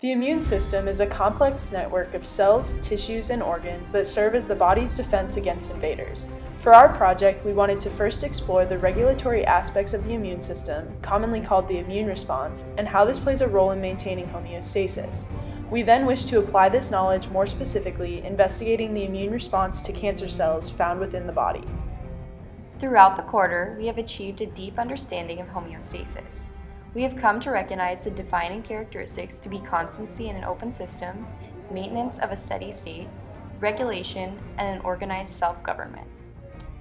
The immune system is a complex network of cells, tissues, and organs that serve as the body's defense against invaders. For our project, we wanted to first explore the regulatory aspects of the immune system, commonly called the immune response, and how this plays a role in maintaining homeostasis. We then wished to apply this knowledge more specifically, investigating the immune response to cancer cells found within the body. Throughout the quarter, we have achieved a deep understanding of homeostasis. We have come to recognize the defining characteristics to be constancy in an open system, maintenance of a steady state, regulation, and an organized self-government.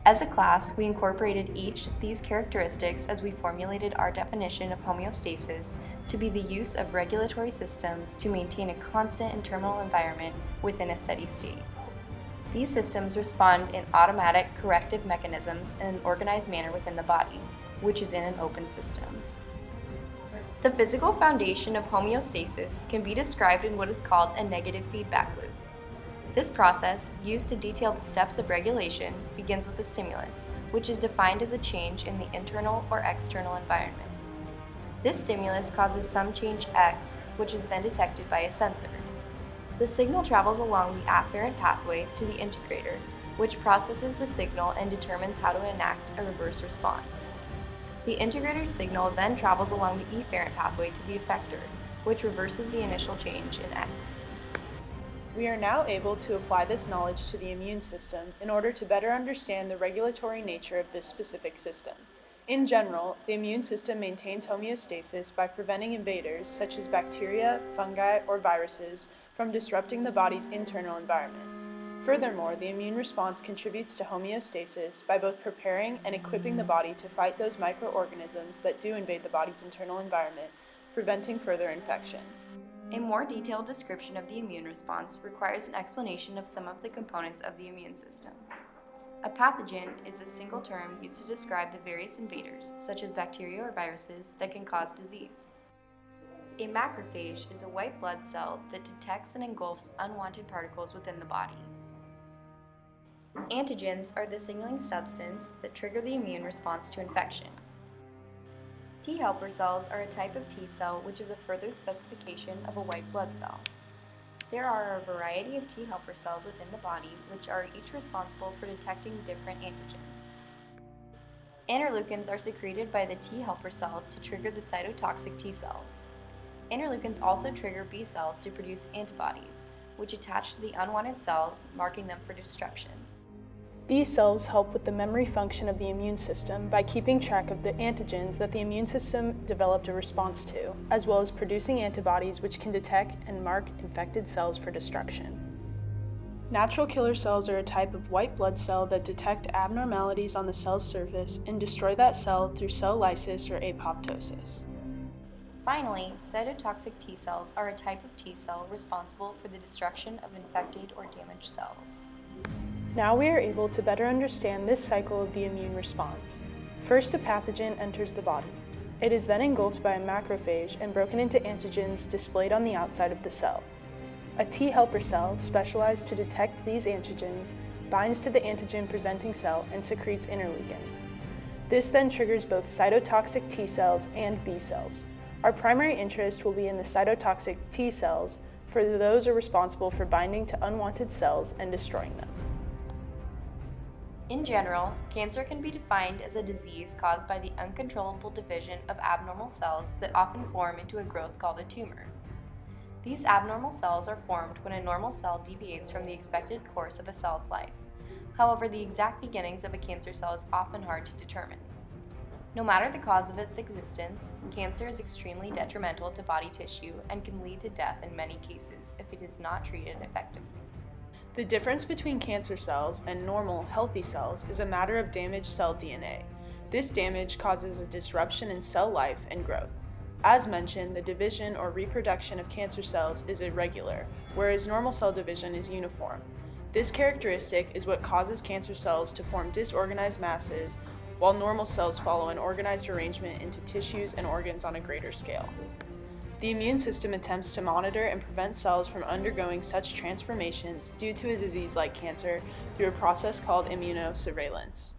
As a class, we incorporated each of these characteristics as we formulated our definition of homeostasis to be the use of regulatory systems to maintain a constant internal environment within a steady state. These systems respond in automatic corrective mechanisms in an organized manner within the body, which is in an open system. The physical foundation of homeostasis can be described in what is called a negative feedback loop. This process, used to detail the steps of regulation, begins with a stimulus, which is defined as a change in the internal or external environment. This stimulus causes some change X, which is then detected by a sensor. The signal travels along the afferent pathway to the integrator, which processes the signal and determines how to enact a reverse response. The integrator's signal then travels along the efferent pathway to the effector, which reverses the initial change in X. We are now able to apply this knowledge to the immune system in order to better understand the regulatory nature of this specific system. In general, the immune system maintains homeostasis by preventing invaders, such as bacteria, fungi, or viruses, from disrupting the body's internal environment. Furthermore, the immune response contributes to homeostasis by both preparing and equipping the body to fight those microorganisms that do invade the body's internal environment, preventing further infection. A more detailed description of the immune response requires an explanation of some of the components of the immune system. A pathogen is a single term used to describe the various invaders, such as bacteria or viruses, that can cause disease. A macrophage is a white blood cell that detects and engulfs unwanted particles within the body. Antigens are the signaling substance that trigger the immune response to infection. T helper cells are a type of T cell which is a further specification of a white blood cell. There are a variety of T helper cells within the body which are each responsible for detecting different antigens. Interleukins are secreted by the T helper cells to trigger the cytotoxic T cells. Interleukins also trigger B cells to produce antibodies, which attach to the unwanted cells, marking them for destruction. B cells help with the memory function of the immune system by keeping track of the antigens that the immune system developed a response to, as well as producing antibodies which can detect and mark infected cells for destruction. Natural killer cells are a type of white blood cell that detect abnormalities on the cell's surface and destroy that cell through cell lysis or apoptosis. Finally, cytotoxic T cells are a type of T cell responsible for the destruction of infected or damaged cells. Now we are able to better understand this cycle of the immune response. First, a pathogen enters the body. It is then engulfed by a macrophage and broken into antigens displayed on the outside of the cell. A T helper cell, specialized to detect these antigens, binds to the antigen-presenting cell and secretes interleukins. This then triggers both cytotoxic T cells and B cells. Our primary interest will be in the cytotoxic T cells, for those are responsible for binding to unwanted cells and destroying them. In general, cancer can be defined as a disease caused by the uncontrollable division of abnormal cells that often form into a growth called a tumor. These abnormal cells are formed when a normal cell deviates from the expected course of a cell's life. However, the exact beginnings of a cancer cell is often hard to determine. No matter the cause of its existence, cancer is extremely detrimental to body tissue and can lead to death in many cases if it is not treated effectively. The difference between cancer cells and normal, healthy cells is a matter of damaged cell DNA. This damage causes a disruption in cell life and growth. As mentioned, the division or reproduction of cancer cells is irregular, whereas normal cell division is uniform. This characteristic is what causes cancer cells to form disorganized masses, while normal cells follow an organized arrangement into tissues and organs on a greater scale. The immune system attempts to monitor and prevent cells from undergoing such transformations due to a disease like cancer through a process called immunosurveillance.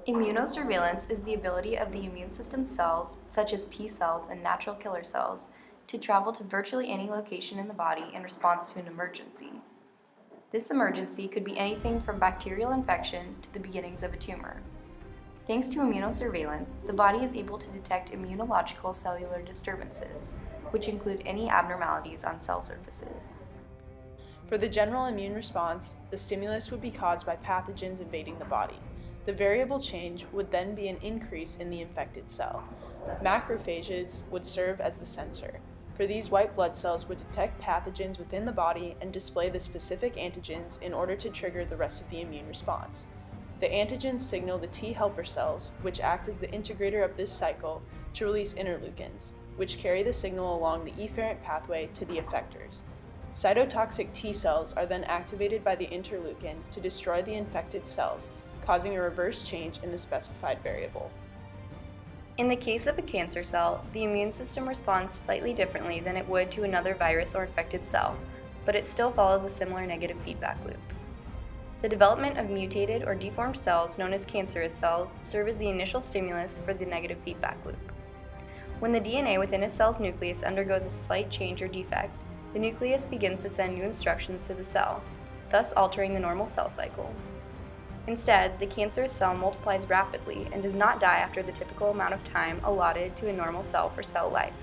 Immunosurveillance is the ability of the immune system cells, such as T cells and natural killer cells, to travel to virtually any location in the body in response to an emergency. This emergency could be anything from bacterial infection to the beginnings of a tumor. Thanks to immunosurveillance, the body is able to detect immunological cellular disturbances, which include any abnormalities on cell surfaces. For the general immune response, the stimulus would be caused by pathogens invading the body. The variable change would then be an increase in the infected cell. Macrophages would serve as the sensor. For these, white blood cells would detect pathogens within the body and display the specific antigens in order to trigger the rest of the immune response. The antigens signal the T helper cells, which act as the integrator of this cycle, to release interleukins, which carry the signal along the efferent pathway to the effectors. Cytotoxic T cells are then activated by the interleukin to destroy the infected cells, causing a reverse change in the specified variable. In the case of a cancer cell, the immune system responds slightly differently than it would to another virus or infected cell, but it still follows a similar negative feedback loop. The development of mutated or deformed cells known as cancerous cells serve as the initial stimulus for the negative feedback loop. When the DNA within a cell's nucleus undergoes a slight change or defect, the nucleus begins to send new instructions to the cell, thus altering the normal cell cycle. Instead, the cancerous cell multiplies rapidly and does not die after the typical amount of time allotted to a normal cell for cell life.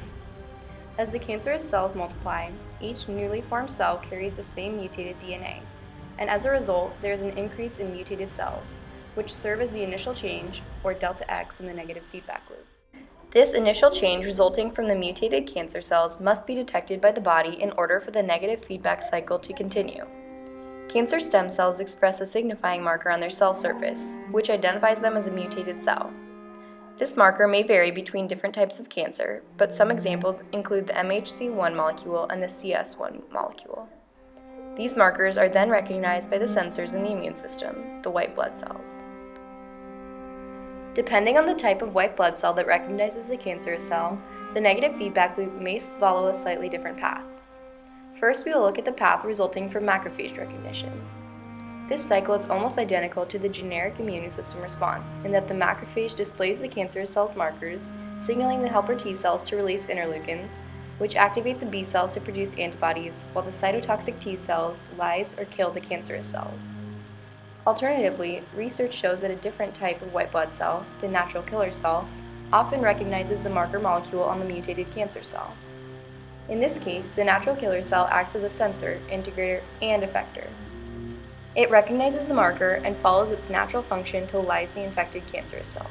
As the cancerous cells multiply, each newly formed cell carries the same mutated DNA, and as a result, there is an increase in mutated cells, which serve as the initial change, or delta X, in the negative feedback loop. This initial change resulting from the mutated cancer cells must be detected by the body in order for the negative feedback cycle to continue. Cancer stem cells express a signifying marker on their cell surface, which identifies them as a mutated cell. This marker may vary between different types of cancer, but some examples include the MHC1 molecule and the CS1 molecule. These markers are then recognized by the sensors in the immune system, the white blood cells. Depending on the type of white blood cell that recognizes the cancerous cell, the negative feedback loop may follow a slightly different path. First, we will look at the path resulting from macrophage recognition. This cycle is almost identical to the generic immune system response in that the macrophage displays the cancerous cell's markers, signaling the helper T cells to release interleukins, which activate the B cells to produce antibodies, while the cytotoxic T cells lyse or kill the cancerous cells. Alternatively, research shows that a different type of white blood cell, the natural killer cell, often recognizes the marker molecule on the mutated cancer cell. In this case, the natural killer cell acts as a sensor, integrator, and effector. It recognizes the marker and follows its natural function to lyse the infected cancerous cells.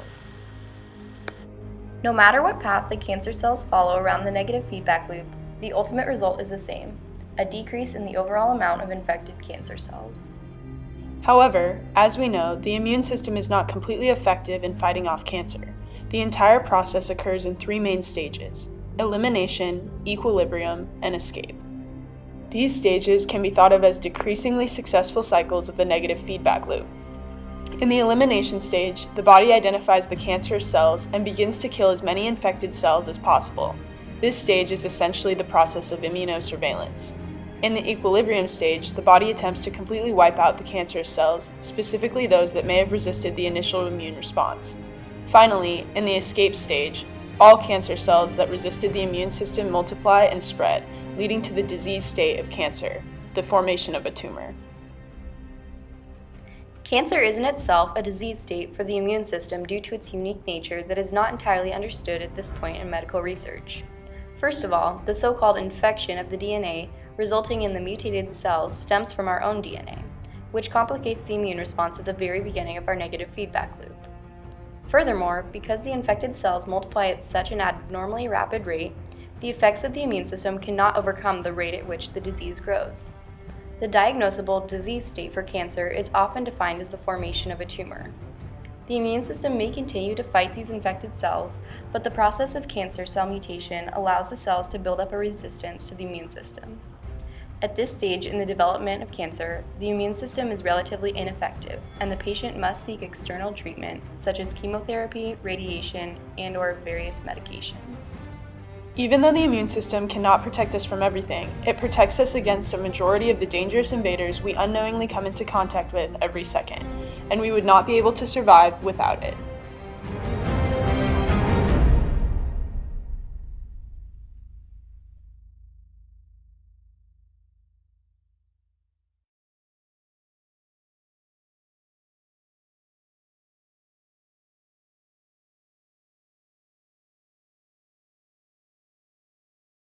No matter what path the cancer cells follow around the negative feedback loop, the ultimate result is the same, a decrease in the overall amount of infected cancer cells. However, as we know, the immune system is not completely effective in fighting off cancer. The entire process occurs in three main stages: elimination, equilibrium, and escape. These stages can be thought of as decreasingly successful cycles of the negative feedback loop. In the elimination stage, the body identifies the cancerous cells and begins to kill as many infected cells as possible. This stage is essentially the process of immunosurveillance. In the equilibrium stage, the body attempts to completely wipe out the cancerous cells, specifically those that may have resisted the initial immune response. Finally, in the escape stage, all cancer cells that resisted the immune system multiply and spread, leading to the disease state of cancer, the formation of a tumor. Cancer is in itself a disease state for the immune system due to its unique nature that is not entirely understood at this point in medical research. First of all, the so-called infection of the DNA resulting in the mutated cells stems from our own DNA, which complicates the immune response at the very beginning of our negative feedback loop. Furthermore, because the infected cells multiply at such an abnormally rapid rate, the effects of the immune system cannot overcome the rate at which the disease grows. The diagnosable disease state for cancer is often defined as the formation of a tumor. The immune system may continue to fight these infected cells, but the process of cancer cell mutation allows the cells to build up a resistance to the immune system. At this stage in the development of cancer, the immune system is relatively ineffective, and the patient must seek external treatment, such as chemotherapy, radiation, and/or various medications. Even though the immune system cannot protect us from everything, it protects us against a majority of the dangerous invaders we unknowingly come into contact with every second, and we would not be able to survive without it.